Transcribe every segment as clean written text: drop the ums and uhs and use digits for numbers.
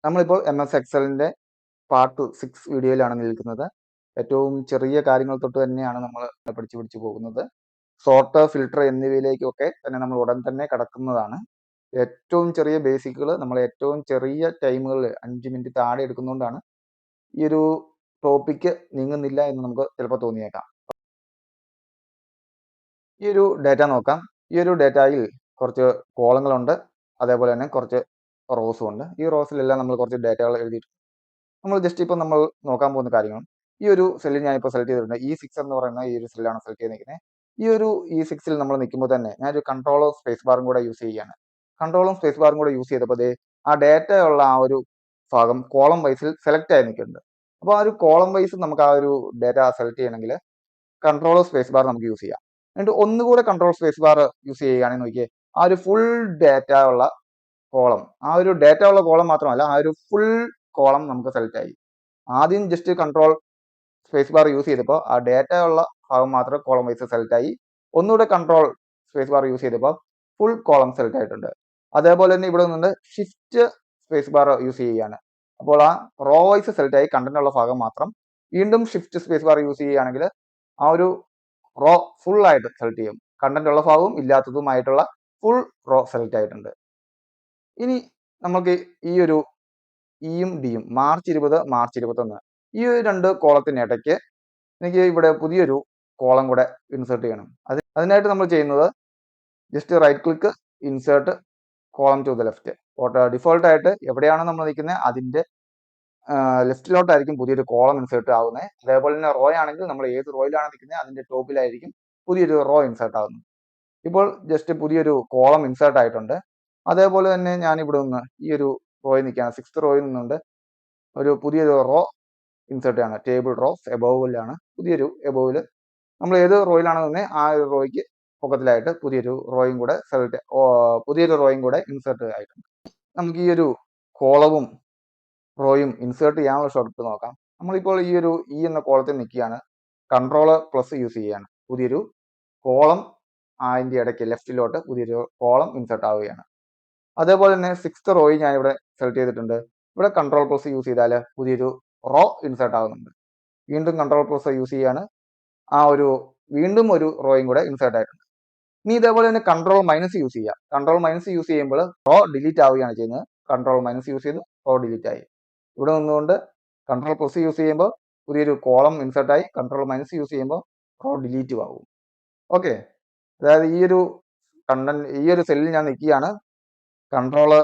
നമ്മളിപ്പോൾ MS എക്സലിൻ്റെ part 6 വീഡിയോയിലാണ് നിൽക്കുന്നത്. ഏറ്റവും ചെറിയ കാര്യങ്ങൾ തൊട്ട് തന്നെയാണ് നമ്മൾ പഠിച്ചു പോകുന്നത്. സോർട്ട്, ഫിൽട്ടർ എന്നിവയിലേക്കൊക്കെ തന്നെ നമ്മൾ ഉടൻ തന്നെ കടക്കുന്നതാണ്. ഏറ്റവും ചെറിയ ബേസിക്കുകൾ നമ്മൾ ഏറ്റവും ചെറിയ ടൈമുകളിൽ 5 മിനിറ്റ് താഴെ എടുക്കുന്നതുകൊണ്ടാണ് ഈ ഒരു ടോപ്പിക്ക് നീങ്ങുന്നില്ല എന്ന് നമുക്ക് ചിലപ്പോൾ തോന്നിയേക്കാം. ഈ ഒരു ഡാറ്റ നോക്കാം. ഈ ഒരു ഡാറ്റയിൽ കുറച്ച് കോളങ്ങളുണ്ട്, അതേപോലെ തന്നെ കുറച്ച് റോസും ഉണ്ട്. ഈ റോസിലെല്ലാം നമ്മൾ കുറച്ച് ഡാറ്റകൾ എഴുതിയിട്ടുണ്ട്. നമ്മൾ ജസ്റ്റ് ഇപ്പോൾ നമ്മൾ നോക്കാൻ പോകുന്ന കാര്യങ്ങൾ, ഈ ഒരു സെല്ലിൽ ഞാനിപ്പോൾ സെലക്ട് ചെയ്തിട്ടുണ്ട്. E6 എന്ന് പറയുന്ന ഈ ഒരു സെല്ലാണ് സെലക്ട് ചെയ്തിരിക്കുന്നത്. ഈ ഒരു E6ൽ നമ്മൾ നിൽക്കുമ്പോൾ തന്നെ ഞാനൊരു കൺട്രോളോ സ്പേസ് ബാറും കൂടെ യൂസ് ചെയ്യുകയാണ്. കൺട്രോളും സ്പേസ് ബാറും കൂടെ യൂസ് ചെയ്തപ്പോൾ ആ ഡാറ്റ ഉള്ള ആ ഒരു ഭാഗം കോളം വൈസിൽ സെലക്ട് ആയി നിൽക്കുന്നുണ്ട്. അപ്പോൾ ആ ഒരു കോളം വൈസ് നമുക്ക് ആ ഒരു ഡാറ്റ സെലക്ട് ചെയ്യണമെങ്കിൽ കൺട്രോളോ സ്പേസ് ബാർ നമുക്ക് യൂസ് ചെയ്യാം. എന്നിട്ട് ഒന്നുകൂടെ കൺട്രോൾ സ്പേസ് ബാർ യൂസ് ചെയ്യുകയാണെങ്കിൽ നോക്കിയേ, ആ ഒരു ഫുൾ ഡാറ്റ ഉള്ള കോളം, ആ ഒരു ഡാറ്റ ഉള്ള കോളം മാത്രമല്ല, ആ ഒരു ഫുൾ കോളം നമുക്ക് സെലക്ട് ആയി. ആദ്യം just control space bar use ചെയ്തപ്പോൾ ആ ഡാറ്റ ഉള്ള ഭാഗം മാത്രം കോളം വൈസ് സെലക്ട് ആയി. ഒന്നുകൂടെ കൺട്രോൾ സ്പേസ് ബാർ യൂസ് ചെയ്തപ്പോൾ ഫുൾ കോളം സെലക്ട് ആയിട്ടുണ്ട്. അതേപോലെ തന്നെ ഇവിടെ നിന്ന് ഷിഫ്റ്റ് സ്പേസ് ബാർ യൂസ് ചെയ്യുകയാണ്. അപ്പോൾ ആ റോ വൈസ് സെലക്ട് ആയി കണ്ടന്റ് ഉള്ള ഭാഗം മാത്രം. വീണ്ടും ഷിഫ്റ്റ് സ്പേസ് ബാർ യൂസ് ചെയ്യുകയാണെങ്കിൽ ആ ഒരു റോ ഫുൾ ആയിട്ട് സെലക്ട് ചെയ്യും. കണ്ടന്റ് ഉള്ള ഭാഗവും ഇല്ലാത്തതുമായിട്ടുള്ള ഫുൾ റോ സെലക്ട് ആയിട്ടുണ്ട്. ഇനി നമുക്ക് ഈ ഒരു ഇയും ഡിയും മാർച്ച് 20, മാർച്ച് 21 ഈ ഒരു രണ്ട് കോളത്തിനിടയ്ക്ക് എനിക്ക് ഇവിടെ പുതിയൊരു കോളം കൂടെ ഇൻസേർട്ട് ചെയ്യണം. അതിനായിട്ട് നമ്മൾ ചെയ്യുന്നത് just right click, insert column to the left. Default ആയിട്ട് എവിടെയാണ് നമ്മൾ നിൽക്കുന്നത് അതിൻ്റെ ലെഫ്റ്റിലോട്ടായിരിക്കും പുതിയൊരു കോളം ഇൻസേർട്ട് ആവുന്നത്. അതേപോലെ തന്നെ റോ ആണെങ്കിൽ നമ്മൾ ഏത് റോയിലാണ് നിൽക്കുന്നത് അതിൻ്റെ ടോപ്പിലായിരിക്കും പുതിയൊരു റോ ഇൻസേർട്ട് ആവുന്നത്. ഇപ്പോൾ ജസ്റ്റ് പുതിയൊരു കോളം ഇൻസേർട്ട് ആയിട്ടുണ്ട്. അതേപോലെ തന്നെ ഞാൻ ഇവിടെ നിന്ന് ഈ ഒരു റോയിൽ നിൽക്കുകയാണ്. 6th റോയിൽ നിന്നുകൊണ്ട് ഒരു പുതിയൊരു റോ ഇൻസേർട്ട് ചെയ്യാണ്. ടേബിൾ റോസ് എബോവിലാണ്. പുതിയൊരു എബോവിൽ നമ്മൾ ഏത് റോയിലാണ് നിന്നത് ആ ഒരു റോയ്ക്ക് പൊക്കത്തിലായിട്ട് പുതിയൊരു റോയും കൂടെ ഇൻസേർട്ട് ആയിട്ടുണ്ട്. നമുക്ക് ഈ ഒരു കോളവും റോയും ഇൻസേർട്ട് ചെയ്യാനുള്ള ഷോർട്ട് നോക്കാം. നമ്മളിപ്പോൾ ഈ ഒരു ഇ എന്ന കോളത്തിൽ നിൽക്കുകയാണ്. കൺട്രോള് പ്ലസ് യൂസ് ചെയ്യാണ്. പുതിയൊരു കോളം അതിൻ്റെ ഇടയ്ക്ക് ലെഫ്റ്റിലോട്ട് പുതിയൊരു കോളം ഇൻസേർട്ട് ആവുകയാണ്. അതേപോലെ തന്നെ 6th റോയിൽ ഞാനിവിടെ സെലക്ട് ചെയ്തിട്ടുണ്ട്. ഇവിടെ കൺട്രോൾ പ്ലസ് യൂസ് ചെയ്താൽ പുതിയൊരു റോ ഇൻസേർട്ട് ആകുന്നുണ്ട്. വീണ്ടും കൺട്രോൾ പ്ലസ് യൂസ് ചെയ്യാണ്. വീണ്ടും ഒരു റോയും കൂടെ ഇൻസേർട്ട് ആയിട്ടുണ്ട്. ഇനി ഇതേപോലെ തന്നെ കൺട്രോൾ മൈനസ് യൂസ് ചെയ്യുക. കൺട്രോൾ മൈനസ് യൂസ് ചെയ്യുമ്പോൾ റോ ഡിലീറ്റ് ആവുകയാണ് ചെയ്യുന്നത്. കൺട്രോൾ മൈനസ് യൂസ് ചെയ്ത് റോ ഡിലീറ്റ് ആയി. ഇവിടെ നിന്നുകൊണ്ട് കൺട്രോൾ പ്ലസ് യൂസ് ചെയ്യുമ്പോൾ പുതിയൊരു കോളം ഇൻസേർട്ട് ആയി. കൺട്രോൾ മൈനസ് യൂസ് ചെയ്യുമ്പോൾ റോ ഡിലീറ്റ് ആവും. ഓക്കെ, അതായത് ഈ ഒരു സെല്ലിൽ ഞാൻ നിൽക്കുകയാണ്. കൺട്രോള്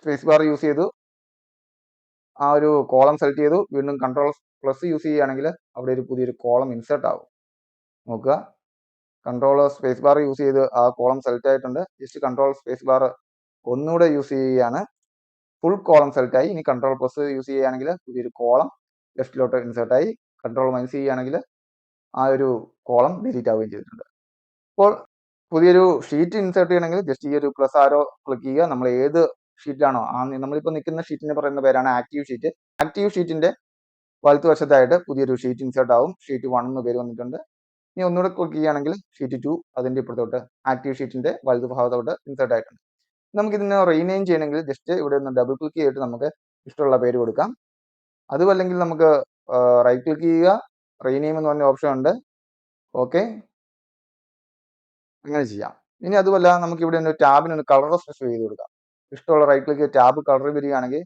സ്പേസ് ബാർ യൂസ് ചെയ്തു, ആ ഒരു കോളം സെലക്ട് ചെയ്തു. വീണ്ടും കൺട്രോൾ പ്ലസ് യൂസ് ചെയ്യുകയാണെങ്കിൽ അവിടെ ഒരു പുതിയൊരു കോളം ഇൻസേർട്ട് ആവും. നോക്കുക, കൺട്രോൾ സ്പേസ് ബാർ യൂസ് ചെയ്ത് ആ കോളം സെലക്ട് ആയിട്ടുണ്ട്. ജസ്റ്റ് കൺട്രോൾ സ്പേസ് ബാർ ഒന്നുകൂടെ യൂസ് ചെയ്യുകയാണ്. ഫുൾ കോളം സെലക്ട് ആയി. ഇനി കൺട്രോൾ പ്ലസ് യൂസ് ചെയ്യുകയാണെങ്കിൽ പുതിയൊരു കോളം ലെഫ്റ്റിലോട്ട് ഇൻസേർട്ട് ആയി. കൺട്രോൾ മൈനസ് ചെയ്യുകയാണെങ്കിൽ ആ ഒരു കോളം ഡിലീറ്റ് ആവുകയും ചെയ്തിട്ടുണ്ട്. അപ്പോൾ പുതിയൊരു ഷീറ്റ് ഇൻസേർട്ട് ചെയ്യണമെങ്കിൽ ജസ്റ്റ് ഈ ഒരു പ്ലസ് ആരോ ക്ലിക്ക് ചെയ്യുക. നമ്മൾ ഏത് ഷീറ്റിലാണോ നമ്മളിപ്പോൾ നിൽക്കുന്ന ഷീറ്റിന് പറയുന്ന പേരാണ് ആക്റ്റീവ് ഷീറ്റ്. ആക്റ്റീവ് ഷീറ്റിന്റെ വലതുവശത്തായിട്ട് പുതിയൊരു ഷീറ്റ് ഇൻസേർട്ട് ആവും. ഷീറ്റ് 1 എന്ന് പേര് വന്നിട്ടുണ്ട്. ഇനി ഒന്നുകൂടെ ക്ലിക്ക് ചെയ്യുകയാണെങ്കിൽ ഷീറ്റ് 2 അതിൻ്റെ ഇപ്പുറത്തോട്ട് ആക്റ്റീവ് ഷീറ്റിന്റെ വലതു ഭാഗത്തോട്ട് ഇൻസേർട്ട് ആയിട്ടുണ്ട്. നമുക്ക് ഇതിനെ റീനെയിം ചെയ്യണമെങ്കിൽ ജസ്റ്റ് ഇവിടെ ഒന്ന് ഡബിൾ ക്ലിക്ക് ചെയ്തിട്ട് നമുക്ക് ഇഷ്ടമുള്ള പേര് കൊടുക്കാം. അതുമല്ലെങ്കിൽ നമുക്ക് റൈറ്റ് ക്ലിക്ക് ചെയ്യുക, റീനെയിം എന്ന് പറഞ്ഞ ഓപ്ഷൻ ഉണ്ട്. ഓക്കെ, അങ്ങനെ ചെയ്യാം. ഇനി അതുമല്ല നമുക്ക് ഇവിടെ ഒരു ടാബിന് ഒന്ന് കളർ സ്പെസിഫൈ ചെയ്ത് കൊടുക്കാം. ഇഷ്ടമുള്ള റൈറ്റ് ക്ലിക്ക് ടാബ് കളർ വരികയാണെങ്കിൽ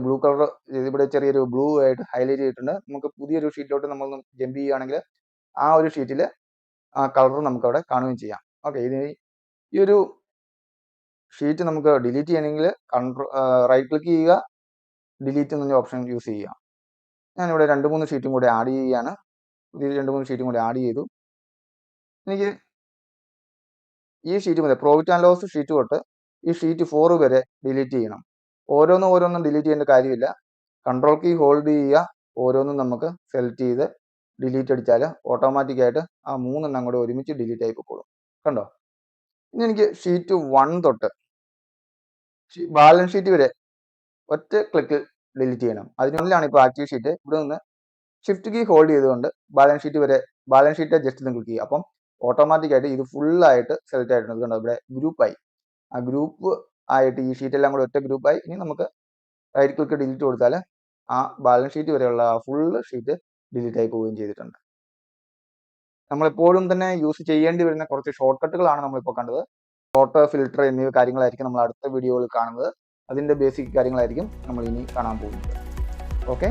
ബ്ലൂ കളർ ഇവിടെ ചെറിയൊരു ബ്ലൂ ആയിട്ട് ഹൈലൈറ്റ് ചെയ്തിട്ടുണ്ട്. നമുക്ക് പുതിയൊരു ഷീറ്റിലോട്ട് നമ്മൾ ജമ്പ് ചെയ്യുകയാണെങ്കിൽ ആ ഒരു ഷീറ്റിൽ ആ കളർ നമുക്ക് അവിടെ കാണുകയും ചെയ്യാം. ഓക്കെ, ഈ ഒരു ഷീറ്റ് നമുക്ക് ഡിലീറ്റ് ചെയ്യണമെങ്കിൽ റൈറ്റ് ക്ലിക്ക് ചെയ്യുക, ഡിലീറ്റ് എന്ന ഓപ്ഷൻ യൂസ് ചെയ്യുക. ഞാനിവിടെ 2-3 ഷീറ്റും കൂടെ ആഡ് ചെയ്യുകയാണ്. പുതിയ 2-3 ഷീറ്റും കൂടെ ആഡ് ചെയ്തു. എനിക്ക് ഈ ഷീറ്റ് മതി. പ്രോഫിറ്റ് ആൻഡ് ലോസ് ഷീറ്റ് തൊട്ട് ഈ ഷീറ്റ് 4 വരെ ഡിലീറ്റ് ചെയ്യണം. ഓരോന്നും ഡിലീറ്റ് ചെയ്യേണ്ട കാര്യമില്ല. കൺട്രോൾ കീ ഹോൾഡ് ചെയ്യുക. ഓരോന്നും നമുക്ക് സെലക്ട് ചെയ്ത് ഡിലീറ്റ് അടിച്ചാൽ ഓട്ടോമാറ്റിക്കായിട്ട് ആ 3 കൂടെ ഒരുമിച്ച് ഡിലീറ്റ് ആയി പോയിക്കോളും. കണ്ടോ? ഇനി എനിക്ക് ഷീറ്റ് 1 തൊട്ട് ബാലൻസ് ഷീറ്റ് വരെ ഒറ്റ ക്ലിക്കിൽ ഡിലീറ്റ് ചെയ്യണം. അതിനുള്ളിലാണ് ഇപ്പോൾ ആക്റ്റീവ് ഷീറ്റ്. ഇവിടെ നിന്ന് ഷിഫ്റ്റ് കീ ഹോൾഡ് ചെയ്തുകൊണ്ട് ബാലൻസ് ഷീറ്റ് ജസ്റ്റ് ഒന്ന് ക്ലിക്ക് ചെയ്യുക. അപ്പം ഓട്ടോമാറ്റിക്കായിട്ട് ഇത് ഫുള്ളായിട്ട് സെലക്ട് ആയിട്ടുണ്ട്. കണ്ടോ, ഇവിടെ ഗ്രൂപ്പായി. ആ ഗ്രൂപ്പ് ആയിട്ട് ഈ ഷീറ്റ് എല്ലാം കൂടെ ഒറ്റ ഗ്രൂപ്പായി. ഇനി നമുക്ക് റൈറ്റ് ക്ലിക്ക് ഡിലീറ്റ് കൊടുത്താൽ ആ ബാലൻസ് ഷീറ്റ് വരെയുള്ള ഫുള്ള് ഷീറ്റ് ഡിലീറ്റ് ആയി പോവുകയും ചെയ്തിട്ടുണ്ട്. നമ്മളെപ്പോഴും തന്നെ യൂസ് ചെയ്യേണ്ടി വരുന്ന കുറച്ച് ഷോർട്ട് കട്ടുകളാണ് നമ്മളിപ്പോൾ കണ്ടത്. ഷോർട്ട്, ഫിൽട്ടർ എന്നിവ കാര്യങ്ങളായിരിക്കും നമ്മൾ അടുത്ത വീഡിയോയിൽ കാണുന്നത്. അതിൻ്റെ ബേസിക് കാര്യങ്ങളായിരിക്കും നമ്മൾ ഇനി കാണാൻ പോകുന്നത്. ഓക്കെ.